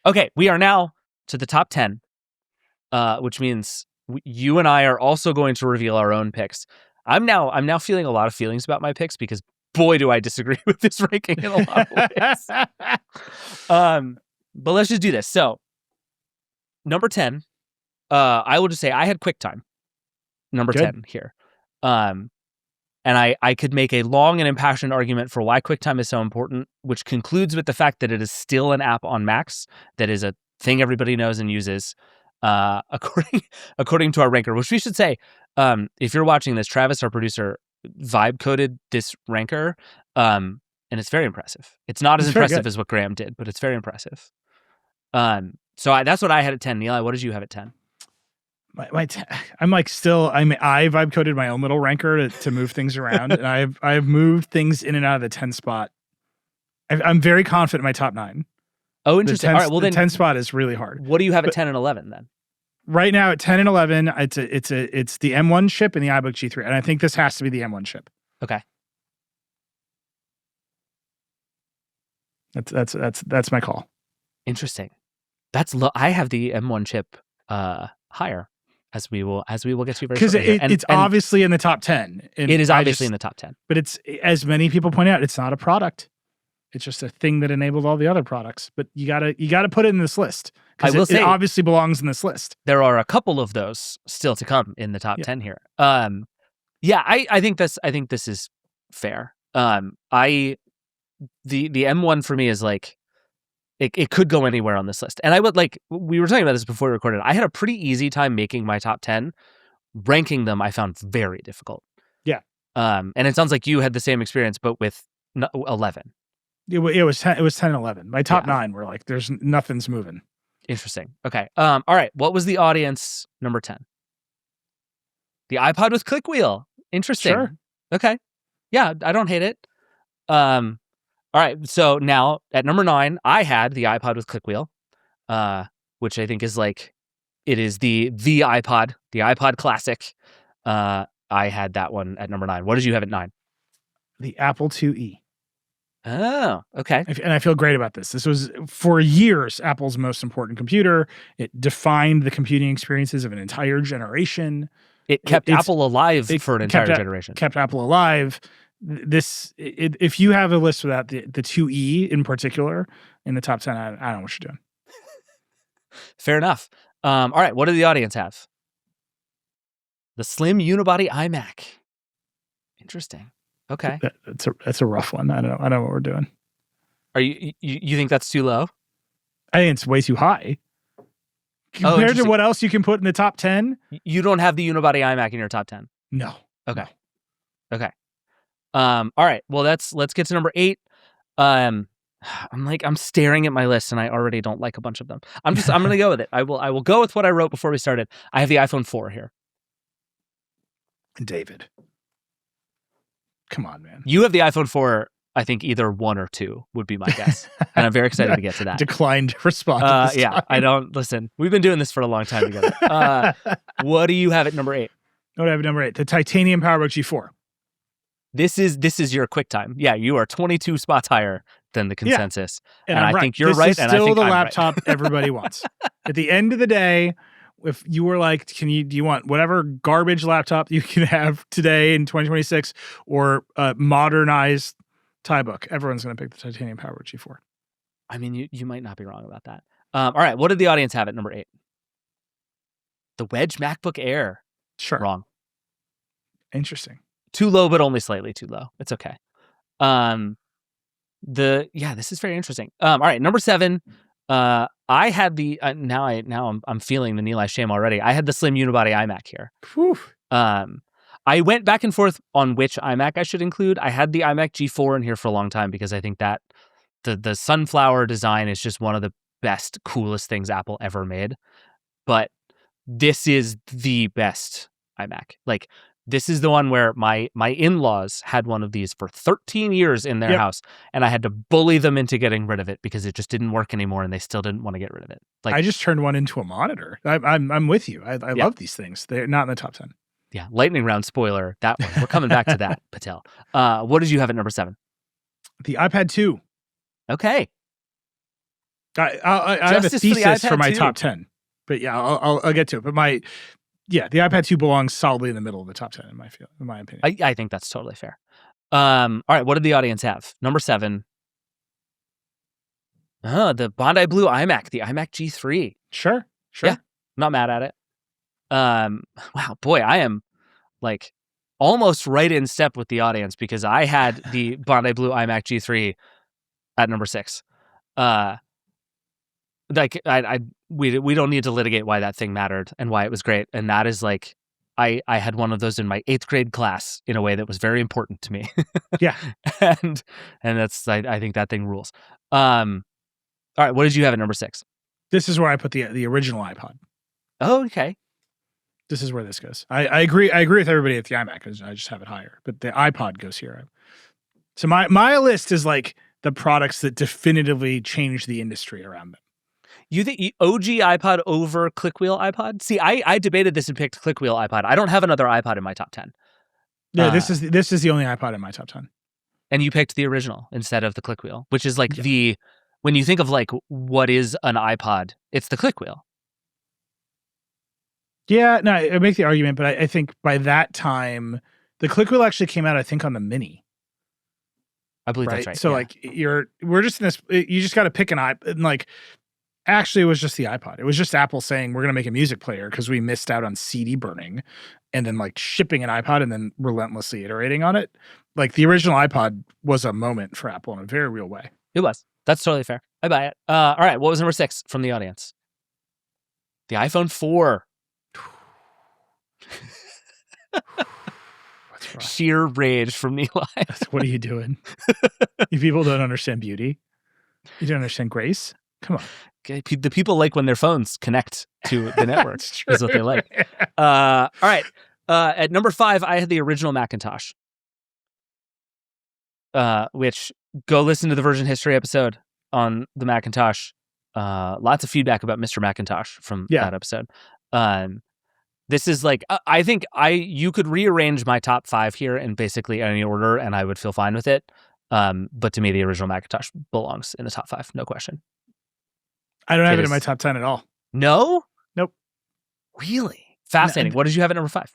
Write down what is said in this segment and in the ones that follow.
Okay, we are now to the top 10, which means you and I are also going to reveal our own picks. I'm now feeling a lot of feelings about my picks because boy, do I disagree with this ranking in a lot of ways. But let's just do this. So, number 10, I will just say I had QuickTime. Number Good. 10 here. And I could make a long and impassioned argument for why QuickTime is so important, which concludes with the fact that it is still an app on Macs that is a thing everybody knows and uses, according to our ranker, which we should say, if you're watching this, Travis, our producer, vibe coded this ranker, and it's very impressive. It's not as impressive as what Graham did, but it's very impressive. So that's what I had at 10. Nilay, what did you have at 10? I'm like still I vibe coded my own little ranker to move things around, and I've moved things in and out of the 10 spot. I'm very confident in my top 9. Oh, interesting. All right, well the then 10 spot is really hard. What do you have at 10 and 11 then? Right now at 10 and 11, it's the M1 chip and the iBook G3, and I think this has to be the M1 chip. Okay. That's my call. Interesting. That's low. I have the M1 chip higher, as we will get to very because shortly. It's obviously in the top 10. It is obviously in the top 10. But it's, as many people point out, it's not a product. It's just a thing that enabled all the other products. But you gotta put it in this list, because it obviously belongs in this list. There are a couple of those still to come in the top 10 here. Yeah, I think this is fair. The M1 for me is like, it could go anywhere on this list. And I would we were talking about this before we recorded. I had a pretty easy time making my top 10. Ranking them, I found very difficult. Yeah. And it sounds like you had the same experience, but with 11. It was 10 and 11. My top 9 were like, there's nothing's moving. Interesting. Okay. All right. What was the audience number 10? The iPod with click wheel. Interesting. Sure. Okay. Yeah, I don't hate it. All right. So now at number 9, I had the iPod with click wheel, which I think is it is the iPod, the iPod Classic. I had that one at number 9. What did you have at 9? The Apple IIe. Oh, okay. And I feel great about this. This was, for years, Apple's most important computer. It defined the computing experiences of an entire generation. It kept Apple alive for an entire generation. Kept Apple alive. If you have a list without the IIe in particular in the top 10, I don't know what you're doing. Fair enough. All right, what did the audience have? The slim unibody iMac. Interesting. Okay. That's a rough one. I don't know what we're doing. Are you think that's too low? I think it's way too high. Compared to what else you can put in the top 10? You don't have the unibody iMac in your top 10? No. Okay. No. Okay. All right. Well, let's get to number 8. I'm staring at my list and I already don't like a bunch of them. I'm going to go with it. I will go with what I wrote before we started. I have the iPhone 4 here. David. Come on, man. You have the iPhone 4, I think either 1 or 2 would be my guess. And I'm very excited to get to that. Declined to respond. Yeah, I don't listen. We've been doing this for a long time together. What do you have at number 8? What do I have at number 8? The titanium PowerBook G4. This is your QuickTime. Yeah, you are 22 spots higher than the consensus. Yeah. And I think you're right. And still the laptop everybody wants. At the end of the day, if you were like, do you want whatever garbage laptop you can have today in 2026 or a modernized TiBook, everyone's going to pick the titanium PowerBook G4. I mean, you might not be wrong about that. All right, what did the audience have at number 8? The Wedge MacBook Air. Sure. Wrong. Interesting. Too low, but only slightly too low. It's okay. This is very interesting. All right, number 7. I had the I'm feeling the Nilay shame already. I had the slim unibody iMac here. Whew. I went back and forth on which iMac I should include. I had the iMac G4 in here for a long time because I think that the sunflower design is just one of the best, coolest things Apple ever made. But this is the best iMac. This is the one where my in-laws had one of these for 13 years in their house, and I had to bully them into getting rid of it because it just didn't work anymore, and they still didn't want to get rid of it. I just turned one into a monitor. I'm with you. I love these things. They're not in the top 10. Yeah, lightning round spoiler. That one. We're coming back to that, Patel. What did you have at number 7? The iPad 2. Okay. I have a Justice for the thesis for iPad my 2. top 10, but yeah, I'll get to it. But the iPad 2 belongs solidly in the middle of the top 10 in my opinion. I think that's totally fair. All right, what did the audience have? Number 7. The Bondi Blue iMac, the iMac G3. Sure. Yeah, not mad at it. Wow, boy, I am like almost right in step with the audience because I had the Bondi Blue iMac G3 at number 6. Like we don't need to litigate why that thing mattered and why it was great, and that is like I had one of those in my 8th grade class in a way that was very important to me. Yeah. and that's I think that thing rules. All right, what did you have at number 6? This is where I put the original iPod. Oh, okay. This is where this goes. I agree with everybody at the iMac because I just have it higher, but the iPod goes here. So my list is like the products that definitively changed the industry around them. You think OG iPod over Clickwheel iPod? See, I debated this and picked Clickwheel iPod. I don't have another iPod in my top 10. Yeah, this is the only iPod in my top 10. And you picked the original instead of the Clickwheel, which is like when you think of like what is an iPod, it's the Clickwheel. Yeah, no, I make the argument, but I think by that time, the Clickwheel actually came out, I think, on the Mini. I believe that's right. So like we're just in this, you just got to pick an iPod, and like actually it was just the iPod. It was just Apple saying we're going to make a music player because we missed out on CD burning, and then like shipping an iPod and then relentlessly iterating on it. Like the original iPod was a moment for Apple in a very real way. It was. That's totally fair. I buy it. All right, what was number 6 from the audience? The iPhone 4. Sheer rage from Nilay. What are you doing? You people don't understand beauty. You don't understand grace. Come on. Okay, the people like when their phones connect to the network. Is what they like. All right. At number 5, I had the original Macintosh. Which go listen to the version history episode on the Macintosh. Lots of feedback about Mr. Macintosh from that episode. This is like I think you could rearrange my top 5 here in basically any order, and I would feel fine with it. But to me, the original Macintosh belongs in the top 5, no question. I don't have it in my top 10 at all. No? Nope. Really? Fascinating. What did you have at number 5?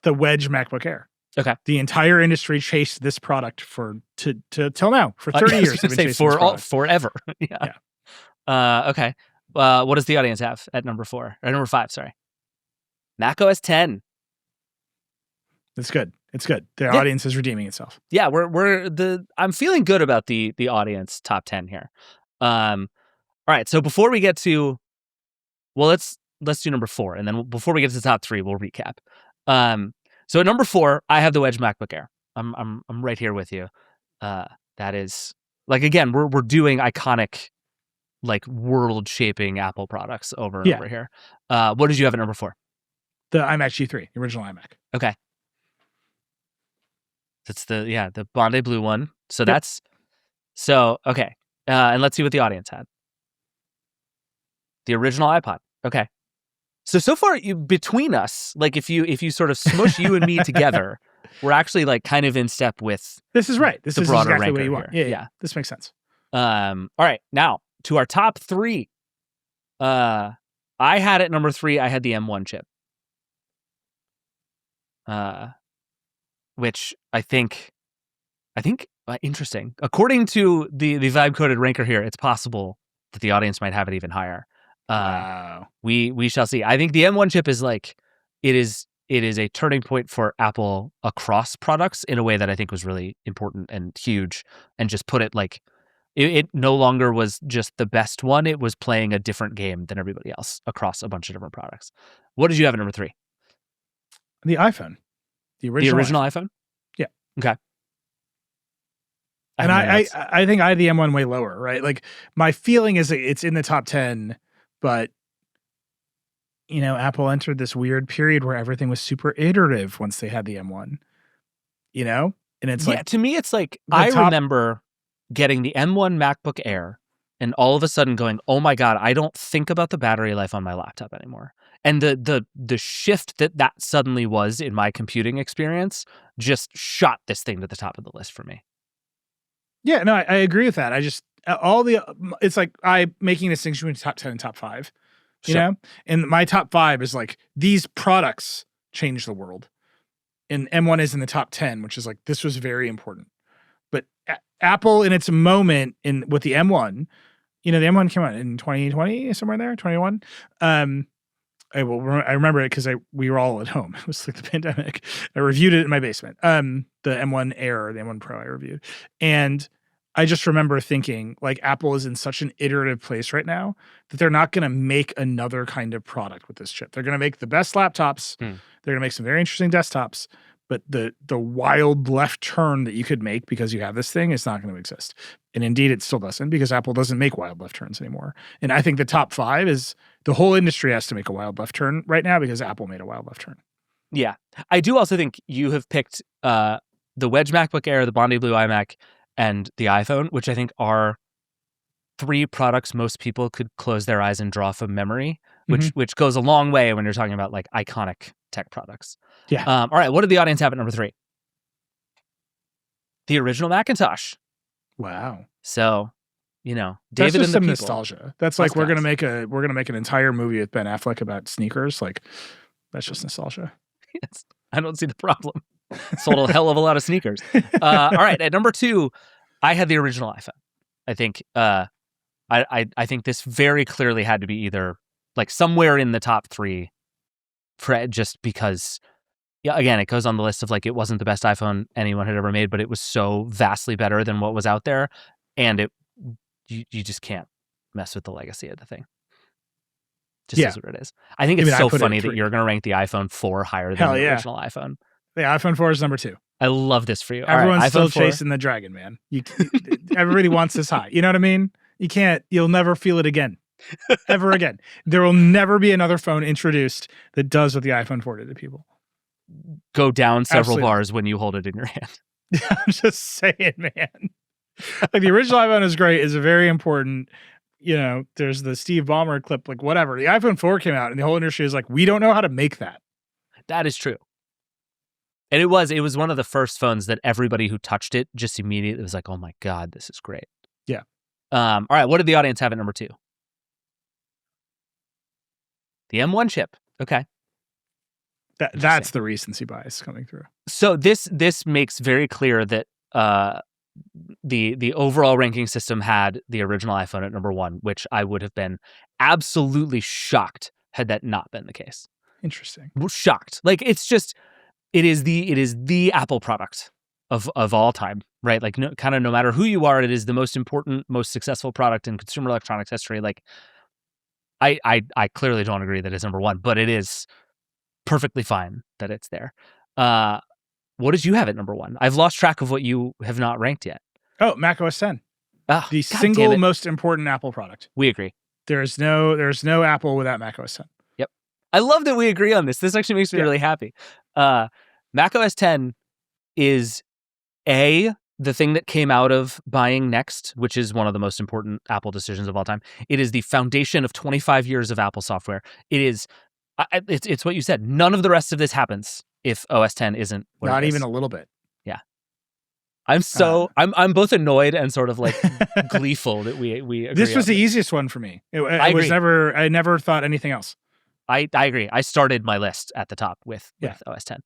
The Wedge MacBook Air. Okay. The entire industry chased this product till now for 30 years. I've been forever. Yeah. Okay. What does the audience have at number 4 or number 5? Sorry. macOS 10. It's good. It's good. The audience is redeeming itself. Yeah, I'm feeling good about the audience top 10 here. All right, so before we get to, let's do number 4, and then before we get to the top 3, we'll recap. So at number 4, I have the Wedge MacBook Air. I'm right here with you. That is like, again, we're doing iconic, like world-shaping Apple products over and over here. What did you have at number 4? The iMac G3, the original iMac. Okay. That's the Bondi Blue one. So okay. And let's see what the audience had. The original iPod. Okay. So far between us, like if you sort of smush you and me together, we're actually like kind of in step with. This is right. This is broader exactly what you here. want. Yeah. This makes sense. All right. Now to our top 3. I had at number 3. I had the M1 chip. Which I think interesting. According to the vibe coded ranker here, it's possible that the audience might have it even higher. Wow. We shall see. I think the M1 chip is like it is a turning point for Apple across products in a way that I think was really important and huge, and just put it like it no longer was just the best one. It was playing a different game than everybody else across a bunch of different products. What did you have at number 3? The iPhone. The original iPhone? Yeah. Okay. And I think I had the M1 way lower, right? Like my feeling is it's in the top 10, but Apple entered this weird period where everything was super iterative once they had the M1, and it's like, to me, it's like, I remember getting the M1 MacBook Air and all of a sudden going, oh my God, I don't think about the battery life on my laptop anymore. And the shift that suddenly was in my computing experience just shot this thing to the top of the list for me. Yeah, no, I agree with that. it's like I making a distinction between top 10 and top 5, you Sure. know? And my top 5 is like these products change the world. And M1 is in the top 10, which is like this was very important. But Apple in its moment with the M1, the M1 came out in 2020, somewhere there, 21. I remember it because we were all at home. It was like the pandemic. I reviewed it in my basement. The M1 Air, the M1 Pro I reviewed. And I just remember thinking like Apple is in such an iterative place right now that they're not going to make another kind of product with this chip. They're going to make the best laptops. They're going to make some very interesting desktops, but the wild left turn that you could make because you have this thing is not going to exist. And indeed it still doesn't, because Apple doesn't make wild left turns anymore. And I think the top 5 is the whole industry has to make a wild left turn right now because Apple made a wild left turn. Yeah. I do also think you have picked the Wedge MacBook Air, the Bondi Blue iMac, and the iPhone, which I think are 3 products most people could close their eyes and draw from memory, which goes a long way when you're talking about like iconic tech products. Yeah. All right. What did the audience have at number 3? The original Macintosh. Wow. So, David that's just and the some people. Nostalgia. That's like we're gonna make an entire movie with Ben Affleck about sneakers. Like that's just nostalgia. Yes. I don't see the problem. Sold a hell of a lot of sneakers. All right, at number 2, I had the original iPhone. I think I think this very clearly had to be either like somewhere in the top 3, just because. Yeah, again, it goes on the list of like it wasn't the best iPhone anyone had ever made, but it was so vastly better than what was out there, and you just can't mess with the legacy of the thing. Just is what it is. I think it's so funny that you're going to rank the iPhone 4 higher than the original iPhone. The iPhone 4 is number 2. I love this for you. Everyone's right, still iPhone 4. chasing the dragon, man. Everybody wants this high. You know what I mean? You'll never feel it again. Ever again. There will never be another phone introduced that does what the iPhone 4 did to people. Go down several Absolutely. bars when you hold it in your hand. I'm just saying, man. Like the original iPhone is great. It's a very important, there's the Steve Ballmer clip, like whatever. The iPhone 4 came out and the whole industry is like, we don't know how to make that. That is true. And it was one of the first phones that everybody who touched it just immediately was like, oh my God, this is great. Yeah. All right. What did the audience have at number 2? The M1 chip. Okay. That's the recency bias coming through. So this makes very clear that the overall ranking system had the original iPhone at number 1, which I would have been absolutely shocked had that not been the case. Interesting. Shocked. Like it is the Apple product of all time, right? Like no matter who you are, it is the most important, most successful product in consumer electronics history. Like I clearly don't agree that it's number 1, but it is perfectly fine that it's there. What did you have at number 1? I've lost track of what you have not ranked yet. Oh, macOS 10. Oh, the single most important Apple product. We agree. There's no Apple without macOS 10. Yep. I love that we agree on this. This actually makes me really happy. macOS 10 is the thing that came out of buying Next, which is one of the most important Apple decisions of all time. It is the foundation of 25 years of Apple software. It is it's what you said. None of the rest of this happens if OS 10 isn't what Not it is. even a little bit. Yeah. I'm both annoyed and sort of like gleeful that we agree. This was the easiest one for me. I never thought anything else. I agree. I started my list at the top with OS 10.